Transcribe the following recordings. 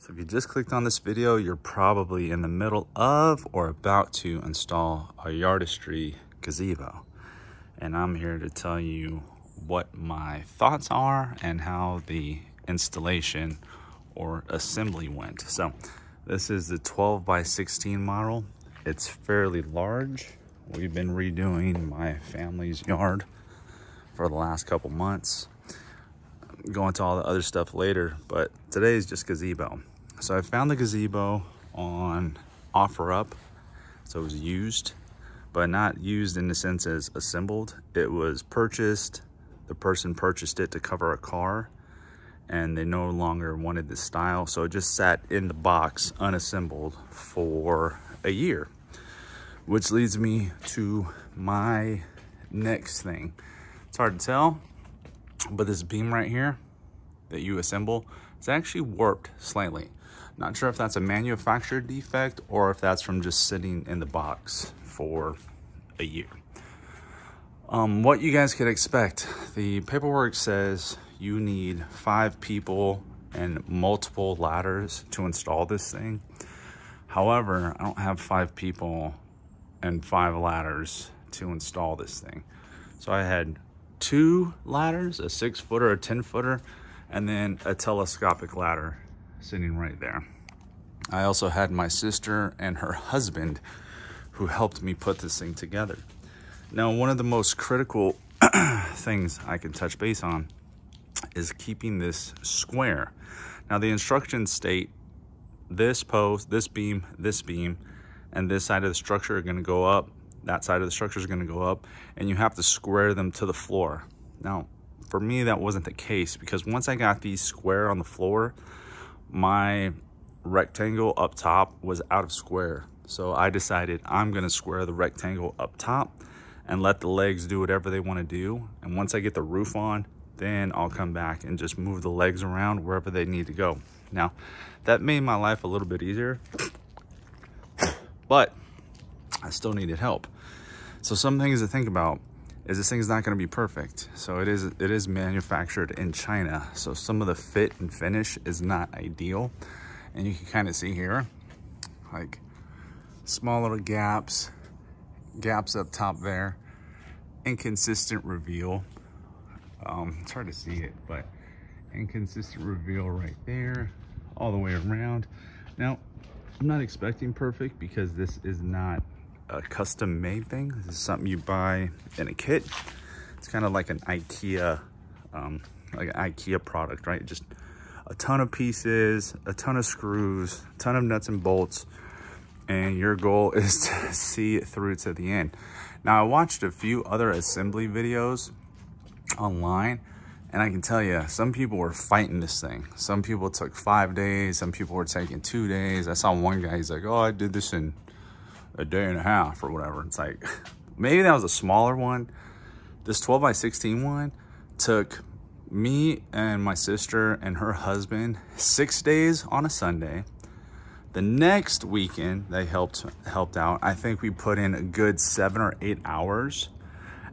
So if you just clicked on this video, you're probably in the middle of or about to install a Yardistry gazebo. And I'm here to tell you what my thoughts are and how the installation or assembly went. So this is the 12 by 16 model. It's fairly large. We've been redoing my family's yard for the last couple months. Go into all the other stuff later, but today is just gazebo. So I found the gazebo on OfferUp. So it was used, but not used in the sense as assembled. It was purchased. The person purchased it to cover a car, and they no longer wanted this style. So it just sat in the box unassembled for a year, which leads me to my next thing. It's hard to tell, but this beam right here that you assemble is actually warped slightly. Not sure if that's a manufactured defect or if that's from just sitting in the box for a year. What you guys could expect, the paperwork says you need 5 people and multiple ladders to install this thing. However, I don't have 5 people and 5 ladders to install this thing. So I had 2 ladders, a 6-footer, a 10-footer, and then a telescopic ladder sitting right there. I also had my sister and her husband who helped me put this thing together. Now, one of the most critical things I can touch base on is keeping this square. Now, the instructions state this post, this beam, and this side of the structure are gonna go up, that side of the structure is gonna go up, and you have to square them to the floor. Now, for me, that wasn't the case, because once I got these square on the floor, my rectangle up top was out of square. So I decided I'm gonna square the rectangle up top and let the legs do whatever they wanna do. And once I get the roof on, then I'll come back and just move the legs around wherever they need to go. Now, that made my life a little bit easier, but I still needed help. So some things to think about is this thing's not gonna be perfect. So it is manufactured in China. So some of the fit and finish is not ideal. And you can kind of see here, like small little gaps up top there, inconsistent reveal. It's hard to see it, but inconsistent reveal right there, all the way around. Now, I'm not expecting perfect because this is not a custom made thing. This is something you buy in a kit. It's kind of like an IKEA, product, right? Just a ton of pieces, a ton of screws, a ton of nuts and bolts, and your goal is to see it through to the end. Now, I watched a few other assembly videos online, and I can tell you, some people were fighting this thing. Some people took 5 days, some people were taking 2 days. I saw one guy, he's like, oh, I did this in a day and a half or whatever. It's like, maybe that was a smaller one. This 12 by 16 one took me and my sister and her husband 6 days on a Sunday. The next weekend they helped out. I think we put in a good 7 or 8 hours,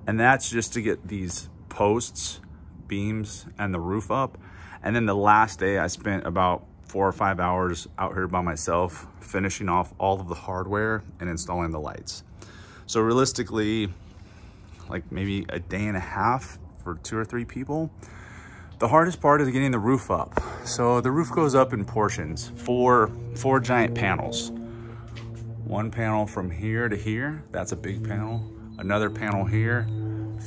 and that's just to get these posts, beams, and the roof up. And then the last day I spent about 4 or 5 hours out here by myself, finishing off all of the hardware and installing the lights. So realistically, like maybe a day and a half for 2 or 3 people. The hardest part is getting the roof up. So the roof goes up in portions, four giant panels. One panel from here to here, that's a big panel. Another panel here,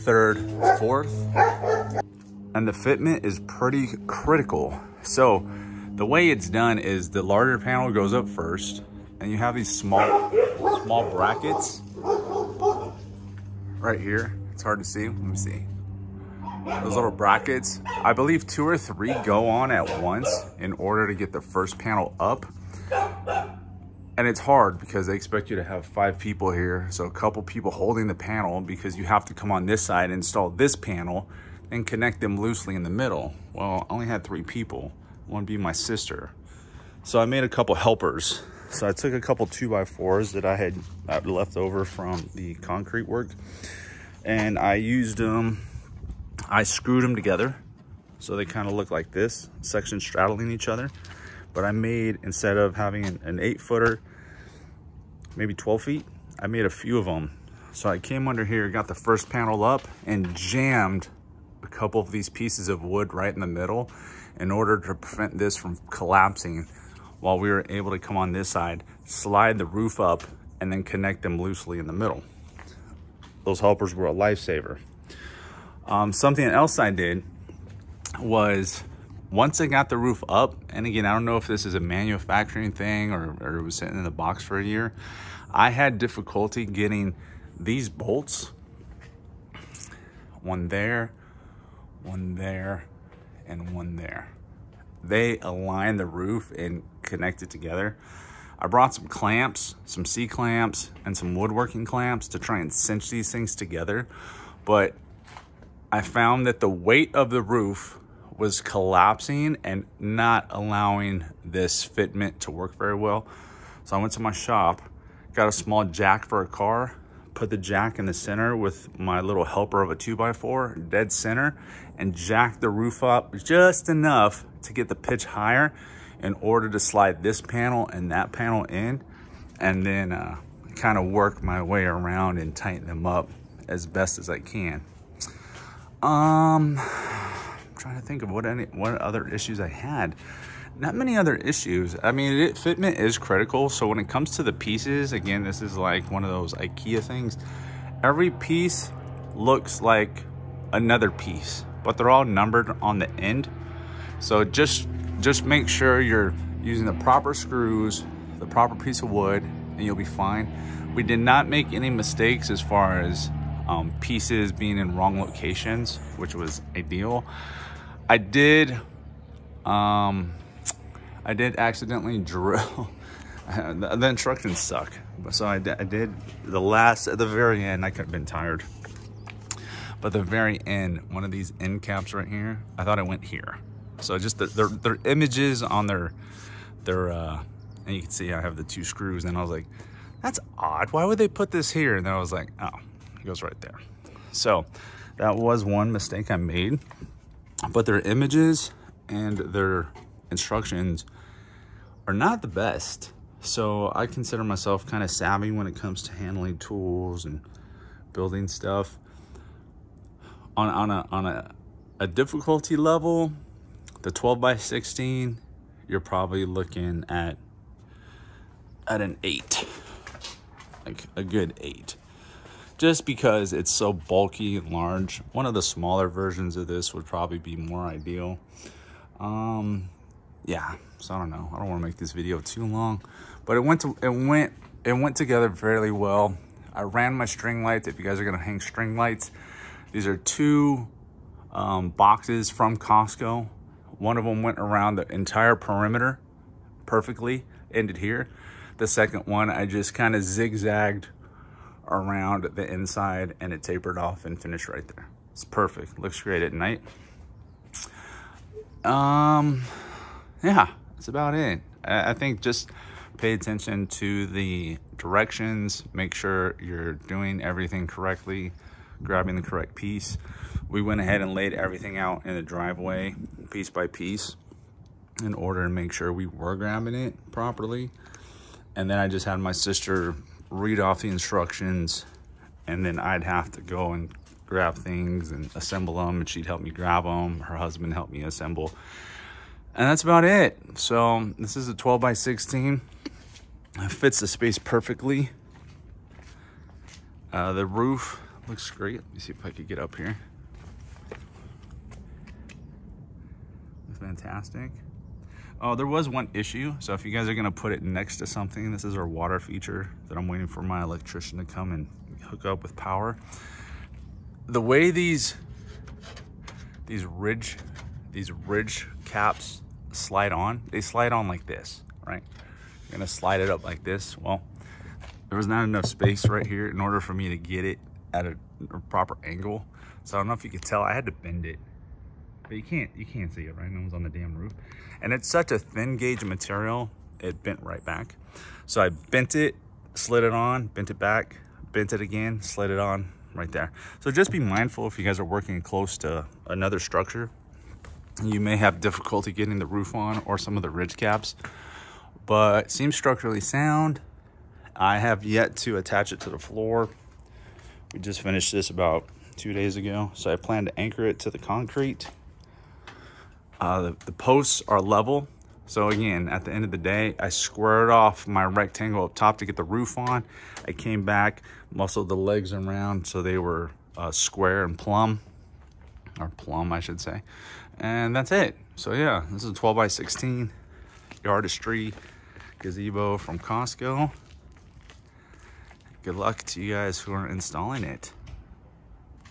3rd, 4th. And the fitment is pretty critical. So the way it's done is the larger panel goes up first, and you have these small brackets right here. It's hard to see, let me see. Those little brackets, I believe 2 or 3 go on at once in order to get the first panel up. And it's hard because they expect you to have 5 people here. So a couple people holding the panel, because you have to come on this side and install this panel and connect them loosely in the middle. Well, I only had 3 people, one being my sister. So I made a couple helpers. So I took a couple 2x4s that I had left over from the concrete work, and I used them. I screwed them together so they kind of look like this, sections straddling each other. but I made, instead of having an 8-footer, maybe 12 feet, I made a few of them. So I came under here, got the first panel up, and jammed a couple of these pieces of wood right in the middle in order to prevent this from collapsing, while we were able to come on this side, slide the roof up, and then connect them loosely in the middle. Those helpers were a lifesaver. Something else I did was, once I got the roof up, and again, I don't know if this is a manufacturing thing or it was sitting in the box for a year, I had difficulty getting these bolts, one there, and one there. They align the roof and connect it together. I brought some clamps, some C-clamps, and some woodworking clamps to try and cinch these things together, but I found that the weight of the roof was collapsing and not allowing this fitment to work very well. So I went to my shop, got a small jack for a car, put the jack in the center with my little helper of a 2x4, dead center, and jacked the roof up just enough to get the pitch higher in order to slide this panel and that panel in, and then kind of work my way around and tighten them up as best as I can. I'm trying to think of what other issues I had. Not many other issues. I mean, fitment is critical. So when it comes to the pieces, again, this is like one of those IKEA things. Every piece looks like another piece, but they're all numbered on the end. So just make sure you're using the proper screws, the proper piece of wood, and you'll be fine. We did not make any mistakes as far as pieces being in wrong locations, which was ideal. I did accidentally drill. The instructions suck, so I did at the very end. I could have been tired, but the very end, one of these end caps right here, I thought it went here. So just their images on their and you can see I have the 2 screws, and I was like, that's odd. Why would they put this here? And then I was like, oh, it goes right there. So that was one mistake I made, but their images and their instructions are not the best. So I consider myself kind of savvy when it comes to handling tools and building stuff. On a difficulty level, the 12x16, you're probably looking at an 8, like a good 8. Just because it's so bulky and large. One of the smaller versions of this would probably be more ideal. Yeah, so I don't know. I don't want to make this video too long, but it went together fairly well. I ran my string lights. If you guys are gonna hang string lights, these are 2 boxes from Costco. One of them went around the entire perimeter perfectly, ended here. The second one, I just kind of zigzagged around the inside and it tapered off and finished right there. It's perfect. Looks great at night. Yeah, that's about it. I think just pay attention to the directions, make sure you're doing everything correctly, grabbing the correct piece. We went ahead and laid everything out in the driveway piece by piece in order to make sure we were grabbing it properly. And then I just had my sister read off the instructions, and then I'd have to go and grab things and assemble them, and she'd help me grab them. Her husband helped me assemble. And that's about it. So this is a 12x16. It fits the space perfectly. The roof looks great. Let me see if I could get up here. It's fantastic. Oh, there was one issue. So if you guys are gonna put it next to something, this is our water feature that I'm waiting for my electrician to come and hook up with power. The way these ridge caps slide on, they slide on like this, right? You're gonna slide it up like this. Well, there was not enough space right here in order for me to get it at a proper angle. So I don't know if you could tell, I had to bend it. But you can't see it, right? No one's on the damn roof. And it's such a thin gauge material, it bent right back. So I bent it, slid it on, bent it back, bent it again, slid it on right there. So just be mindful if you guys are working close to another structure. You may have difficulty getting the roof on or some of the ridge caps, but it seems structurally sound. I have yet to attach it to the floor. We just finished this about 2 days ago, so I plan to anchor it to the concrete. The posts are level. So again, at the end of the day, I squared off my rectangle up top to get the roof on. I came back, muscled the legs around so they were square and plumb, or plumb, I should say. And that's it. So yeah, this is a 12 by 16 Yardistry gazebo from Costco. Good luck to you guys who are installing it.